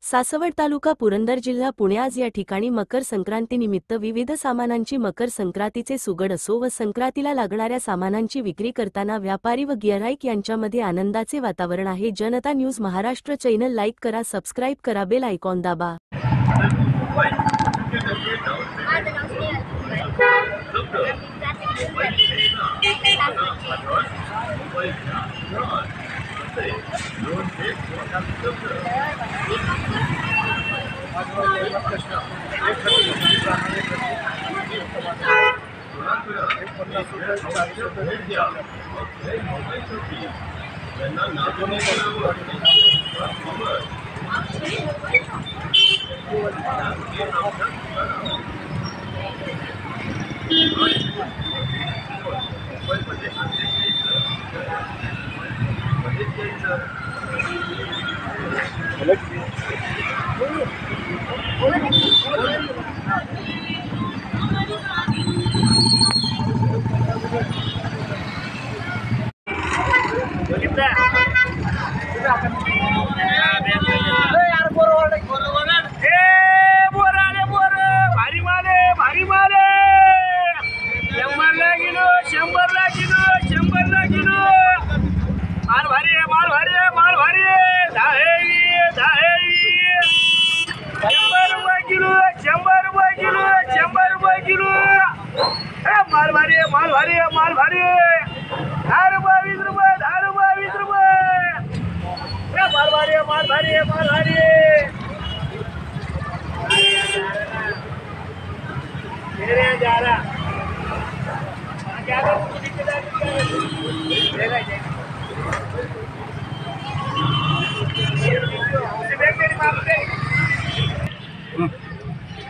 सासवड तालुका पुरंदर जिल्हा पुणे आज या ठिकाणी मकर संक्रांतीनिमित्त विविध सामानांची मकर संक्रांतीचे सुगड असो व संक्रांतीला लागणाऱ्या सामानांची विक्री करताना व्यापारी व गिऱ्हाईक यांच्यामध्ये आनंदाचे वातावरण आहे। जनता न्यूज महाराष्ट्र चॅनल लाईक करा, सबस्क्राइब करा, बेल आयकॉन दाबा।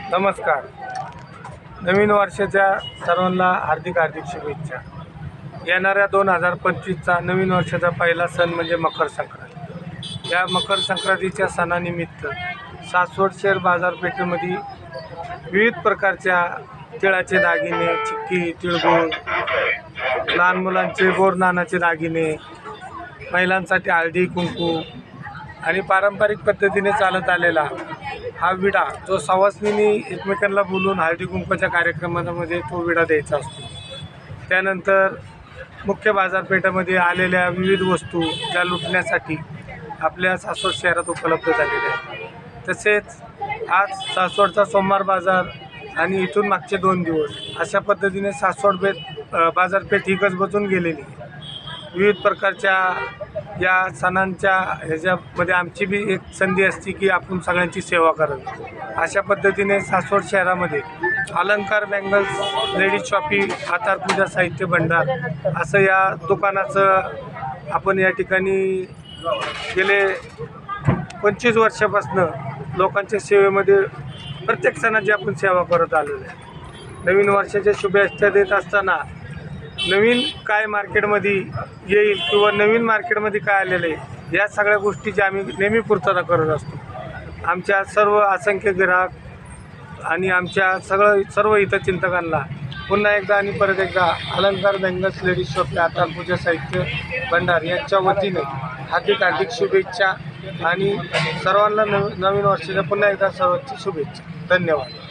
नमस्कार। नवीन वर्षाच्या सर्वांना हार्दिक शुभेच्छा। येणाऱ्या 2025चा नवीन वर्षाचा पहिला सण म्हणजे मकर संक्रांत। या मकर संक्रांतीच्या सणानिमित्त सासवड शहर बाजारपेठेमध्ये विविध प्रकारच्या तिळाचे दागिने, चिक्की, तिळगुळ, लहान मुलांचे बोरनानाचे दागिने, महिलांसाठी हळदी कुंकू आणि पारंपरिक पद्धतीने चालत आलेला हा विडा, जो सवासनींनी एकमेकांना बोलून हळदी कुंकूच्या कार्यक्रमामध्ये तो विडा द्यायचा असतो। त्यानंतर मुख्य बाजारपेठेमध्ये आलेल्या विविध वस्तू ज्या लुटण्यासाठी आपल्या सासवड शहरात उपलब्ध झालेल्या आहेत। तसेच आज सासवडचा सोमवार बाजार आणि इथून मागचे 2 दिवस अशा पद्धतीने सासवड बाजारपेठ ही गजबजून गेलेली आहे। विविध प्रकारच्या या सणांच्या ह्याच्यामध्ये आमची बी एक संधी असते की आपण सगळ्यांची सेवा करावी। अशा पद्धतीने सासवड शहरामध्ये अलंकार बँगल्स, लेडीज शॉपी, हातार पूजा साहित्य भंडार असं या दुकानाचं आपण या ठिकाणी गेले 25 वर्षापासून लोकांच्या सेवेमध्ये प्रत्येक सणाची आपण सेवा करत आलेलो आहे। नवीन वर्षाच्या शुभेच्छा देत असताना नवीन काय मार्केटमध्ये येईल किंवा नवीन मार्केटमध्ये काय आलेलं आहे या सगळ्या गोष्टीची आम्ही नेहमी पूर्तता करत असतो। आमच्या सर्व असंख्य ग्राहक आणि आमच्या सर्व हितचिंतकांना पुन्हा एकदा आणि परत एकदा अलंकार बँगल्स, लेडीज शॉपी, हातार पूजा साहित्य भंडार यांच्या वतीने हार्दिक शुभेच्छा आणि सर्वांना नवीन वर्षाच्या पुन्हा एकदा सर्वांची शुभेच्छा। धन्यवाद।